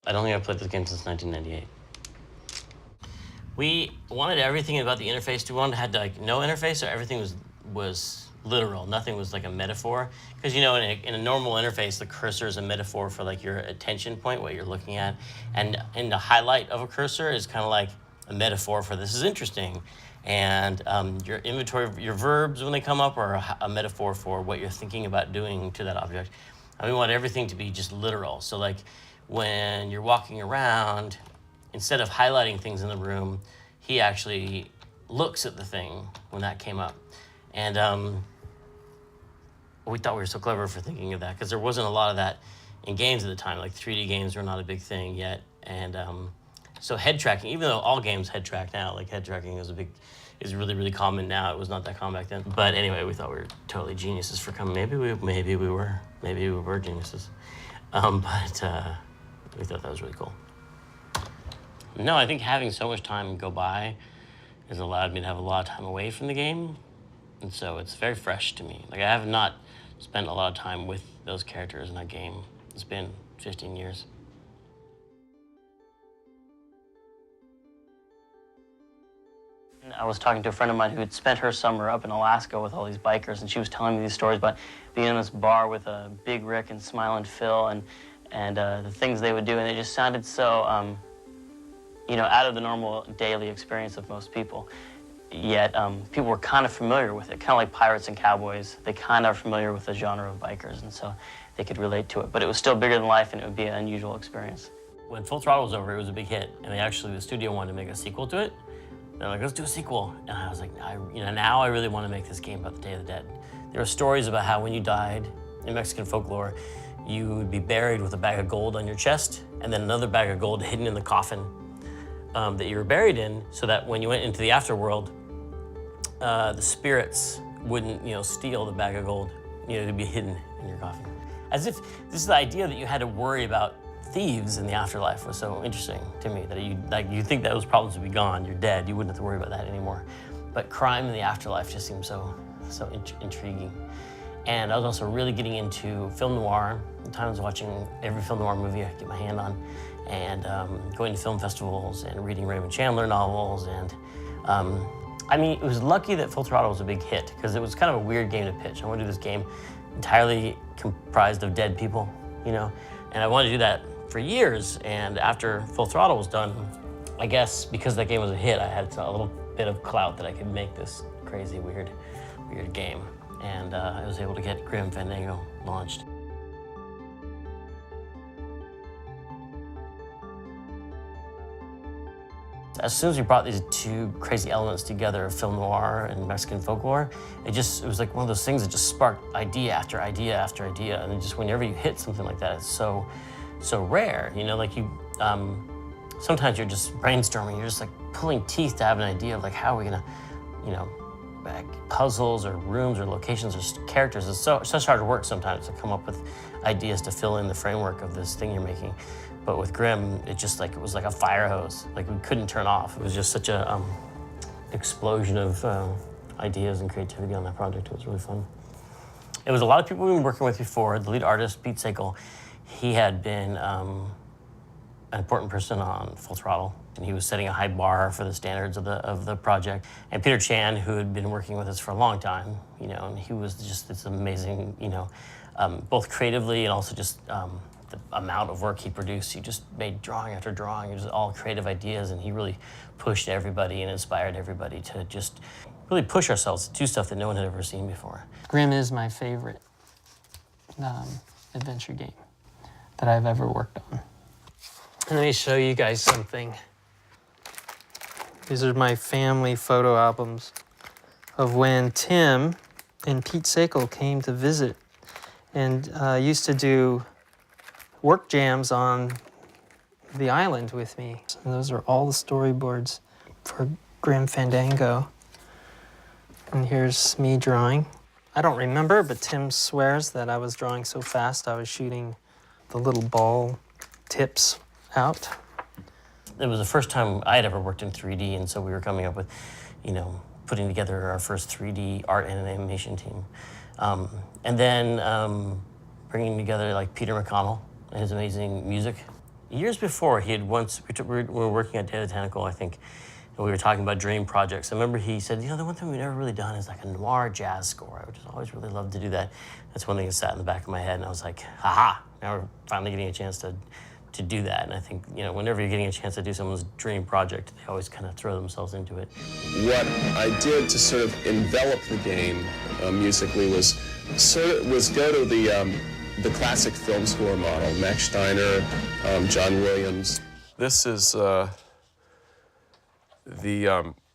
I don't think I've played this game since 1998. We wanted everything about the interface. We wanted to have like no interface, so everything was literal. Nothing was like a metaphor. Because you know, in a normal interface, the cursor is a metaphor for like your attention point, what you're looking at, and the highlight of a cursor is kind of like a metaphor for this is interesting, and your inventory, your verbs when they come up are a metaphor for what you're thinking about doing to that object. And we want everything to be just literal. So like when you're walking around, instead of highlighting things in the room, he actually looks at the thing when that came up. And we thought we were so clever for thinking of that, because there wasn't a lot of that in games at the time. Like 3D games were not a big thing yet. And so head tracking, even though all games head track now, like head tracking is really, really common now. It was not that common back then. But anyway, we thought we were totally geniuses for coming. Maybe we were geniuses. But we thought that was really cool. No, I think having so much time go by has allowed me to have a lot of time away from the game. And so it's very fresh to me. Like I have not spent a lot of time with those characters in that game. It's been 15 years. I was talking to a friend of mine who had spent her summer up in Alaska with all these bikers, and she was telling me these stories about being in this bar with Big Rick and Smiling Phil and the things they would do, and it just sounded so, you know, out of the normal daily experience of most people. Yet people were kind of familiar with it, kind of like pirates and cowboys. They kind of are familiar with the genre of bikers, and so they could relate to it. But it was still bigger than life, and it would be an unusual experience. When Full Throttle was over, it was a big hit, and the studio wanted to make a sequel to it. They're like, let's do a sequel. And I was like, now I really want to make this game about the Day of the Dead. There were stories about how when you died, in Mexican folklore, you would be buried with a bag of gold on your chest, and then another bag of gold hidden in the coffin that you were buried in, so that when you went into the afterworld, the spirits wouldn't, steal the bag of gold. It'd be hidden in your coffin. As if this is the idea that you had to worry about thieves in the afterlife was so interesting to me, that you think those problems would be gone, you're dead, you wouldn't have to worry about that anymore. But crime in the afterlife just seems so intriguing. And I was also really getting into film noir. At times watching every film noir movie I could get my hand on, and going to film festivals and reading Raymond Chandler novels. And it was lucky that Full Throttle was a big hit, because it was kind of a weird game to pitch. I wanted to do this game entirely comprised of dead people, and I wanted to do that for years. And after Full Throttle was done, I guess because that game was a hit, I had a little bit of clout that I could make this crazy, weird game. And I was able to get Grim Fandango launched. As soon as we brought these two crazy elements together, film noir and Mexican folklore, it was like one of those things that just sparked idea after idea after idea. And just whenever you hit something like that, it's so rare. Sometimes you're just brainstorming, you're just like pulling teeth to have an idea of like, how are we gonna, puzzles or rooms or locations or characters. It's such hard work sometimes to come up with ideas to fill in the framework of this thing you're making. But with Grim, it was like a fire hose. Like we couldn't turn off. It was just such a explosion of ideas and creativity on that project. It was really fun. It was a lot of people we've been working with before. The lead artist, Pete Sakel, he had been an important person on Full Throttle, and he was setting a high bar for the standards of the project. And Peter Chan, who had been working with us for a long time, and he was just this amazing, both creatively and also just the amount of work he produced. He just made drawing after drawing. It was all creative ideas, and he really pushed everybody and inspired everybody to just really push ourselves to do stuff that no one had ever seen before. Grim is my favorite adventure game that I've ever worked on. Let me show you guys something. These are my family photo albums of when Tim and Pete Sakel came to visit and used to do work jams on the island with me. And those are all the storyboards for Grim Fandango. And here's me drawing. I don't remember, but Tim swears that I was drawing so fast I was shooting the little ball tips out. It was the first time I had ever worked in 3D, and so we were coming up with, putting together our first 3D art and animation team. And then bringing together like Peter McConnell and his amazing music. Years before, he had once, we were working at Day of the Tentacle, I think, and we were talking about dream projects. I remember he said, you know, the one thing we've never really done is like a noir jazz score. I would just always really love to do that. That's one thing that sat in the back of my head, and I was like, haha, now we're finally getting a chance to do that. And I think, you know, whenever you're getting a chance to do someone's dream project, they always kind of throw themselves into it. What I did to sort of envelop the game musically was go to the classic film score model, Max Steiner, John Williams. This is the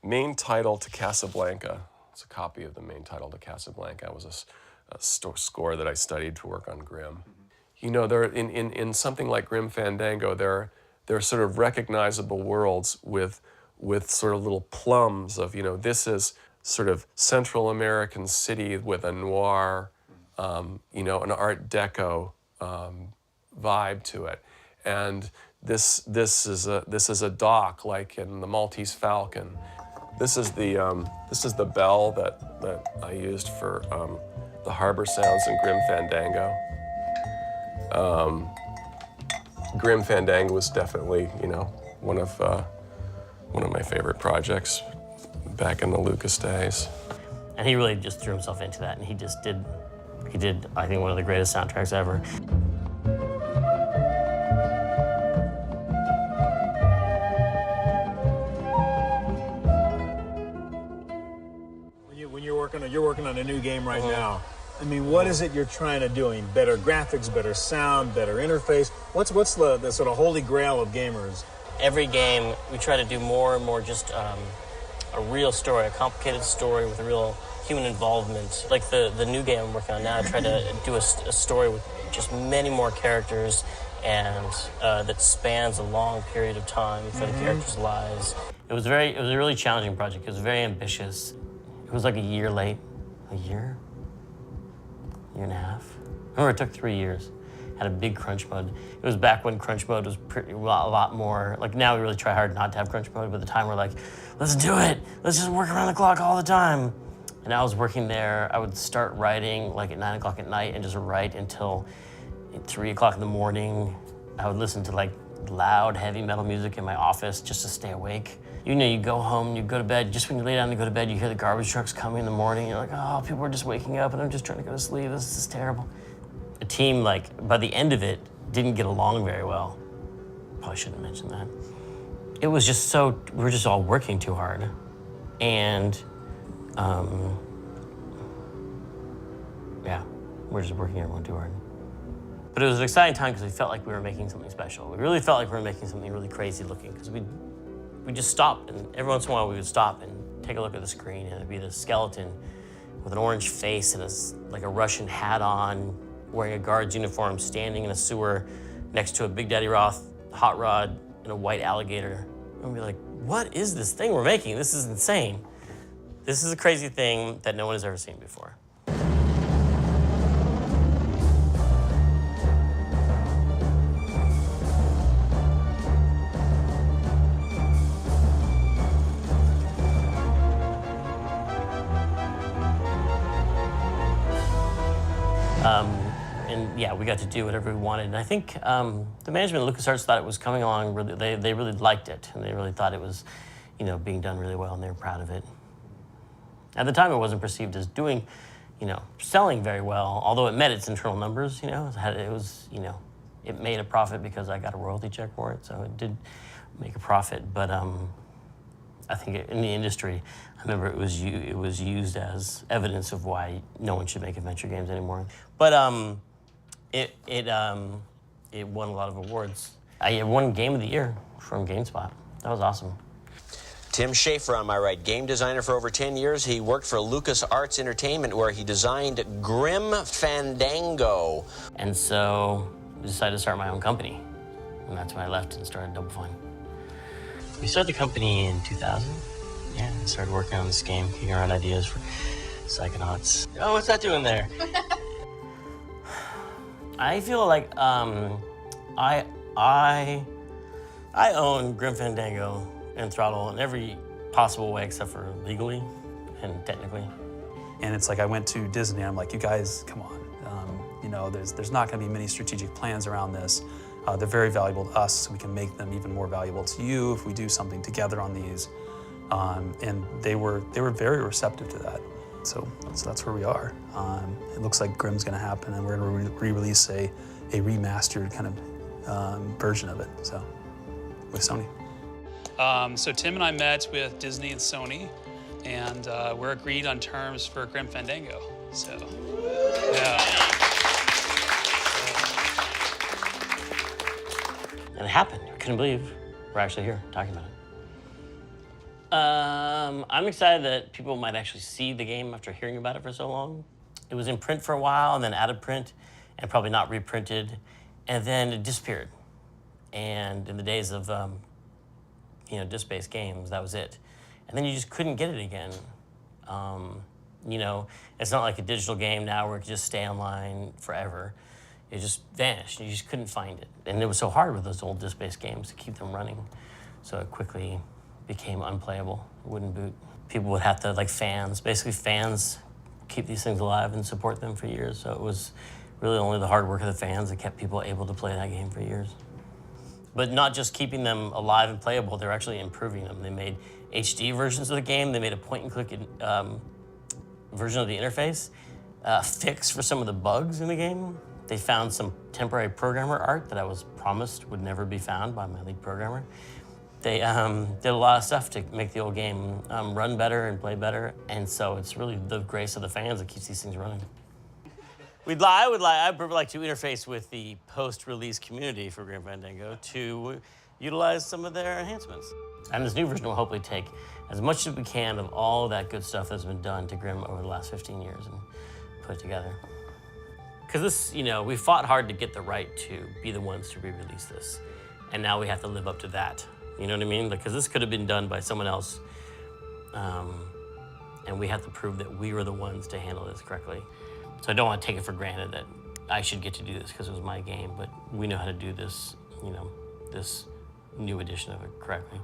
main title to Casablanca. It's a copy of the main title to Casablanca. It was a score that I studied to work on Grimm. You know, there in something like Grim Fandango, there are sort of recognizable worlds with sort of little plums of, you know, this is sort of Central American city with a noir, you know, an Art Deco vibe to it, and this is a dock like in the Maltese Falcon. This is the bell that I used for the harbor sounds in Grim Fandango. Grim Fandango was definitely, you know, one of my favorite projects back in the Lucas days. And he really just threw himself into that, and he did, I think, one of the greatest soundtracks ever. When you're working on a new game right now, I mean, what is it you're trying to do? I mean, better graphics, better sound, better interface. What's the sort of holy grail of gamers? Every game, we try to do more and more just a real story, a complicated story with a real human involvement. Like the new game I'm working on now, I try to do a story with just many more characters and that spans a long period of time for the characters' lives. It was a really challenging project. It was very ambitious. It was like a year late. A year and a half. I remember it took 3 years. Had a big crunch mode. It was back when crunch mode was a lot more, like now we really try hard not to have crunch mode, but at the time we're like, let's do it. Let's just work around the clock all the time. And I was working there, I would start writing like at 9 o'clock at night and just write until 3 o'clock in the morning. I would listen to like loud, heavy metal music in my office just to stay awake. You know, you go home, you go to bed, just when you lay down to go to bed, you hear the garbage trucks coming in the morning. You're like, oh, people are just waking up and I'm just trying to go to sleep. This is terrible. A team, like, by the end of it, didn't get along very well. Probably shouldn't mention that. It was just so, we were just all working too hard. And, yeah, we're just working everyone too hard. But it was an exciting time because we felt like we were making something special. We really felt like we were making something really crazy looking because we just stopped, and every once in a while we would stop and take a look at the screen, and it'd be the skeleton with an orange face and like a Russian hat on, wearing a guard's uniform, standing in a sewer next to a Big Daddy Roth hot rod and a white alligator. And we'd be like, what is this thing we're making? This is insane. This is a crazy thing that no one has ever seen before. And yeah, we got to do whatever we wanted. And I think the management of LucasArts thought it was coming along really, they really liked it. And they really thought it was, you know, being done really well, and they were proud of it. At the time, it wasn't perceived as doing, you know, selling very well, although it met its internal numbers, you know. It was, you know, it made a profit because I got a royalty check for it, so it did make a profit. But I think in the industry, I remember it was used as evidence of why no one should make adventure games anymore. But it won a lot of awards. I won Game of the Year from GameSpot. That was awesome. Tim Schafer on my right, game designer for over 10 years. He worked for LucasArts Entertainment, where he designed Grim Fandango. And so I decided to start my own company. And that's when I left and started Double Fine. We started the company in 2000. Yeah, and started working on this game, kicking around ideas for Psychonauts. Oh, what's that doing there? I feel like I own Grim Fandango and Throttle in every possible way except for legally and technically. And it's like I went to Disney, I'm like, you guys, come on. You know, there's not gonna be many strategic plans around this. They're very valuable to us, so we can make them even more valuable to you if we do something together on these. And they were very receptive to that. So that's where we are. It looks like Grimm's going to happen, and we're going to re-release a remastered kind of version of it. So with Sony. So Tim and I met with Disney and Sony, and we're agreed on terms for Grim Fandango. So yeah. And it happened. I couldn't believe we're actually here talking about it. I'm excited that people might actually see the game after hearing about it for so long. It was in print for a while, and then out of print, and probably not reprinted, and then it disappeared. And in the days of disc-based games, that was it. And then you just couldn't get it again. It's not like a digital game now where it can just stay online forever. It just vanished. You just couldn't find it. And it was so hard with those old disc-based games to keep them running. So it quickly became unplayable. It wouldn't boot. People would have to, like fans, keep these things alive and support them for years. So it was really only the hard work of the fans that kept people able to play that game for years. But not just keeping them alive and playable, they're actually improving them. They made HD versions of the game. They made a point-and-click version of the interface, fix for some of the bugs in the game. They found some temporary programmer art that I was promised would never be found by my lead programmer. They did a lot of stuff to make the old game run better and play better. And so it's really the grace of the fans that keeps these things running. I would like to interface with the post-release community for Grim Fandango to utilize some of their enhancements. And this new version will hopefully take as much as we can of all that good stuff that's been done to Grim over the last 15 years and put it together. Because this, we fought hard to get the right to be the ones to re-release this. And now we have to live up to that. You know what I mean? Because this could have been done by someone else. And we have to prove that we were the ones to handle this correctly. So I don't want to take it for granted that I should get to do this because it was my game, but we know how to do this, this new edition of it correctly.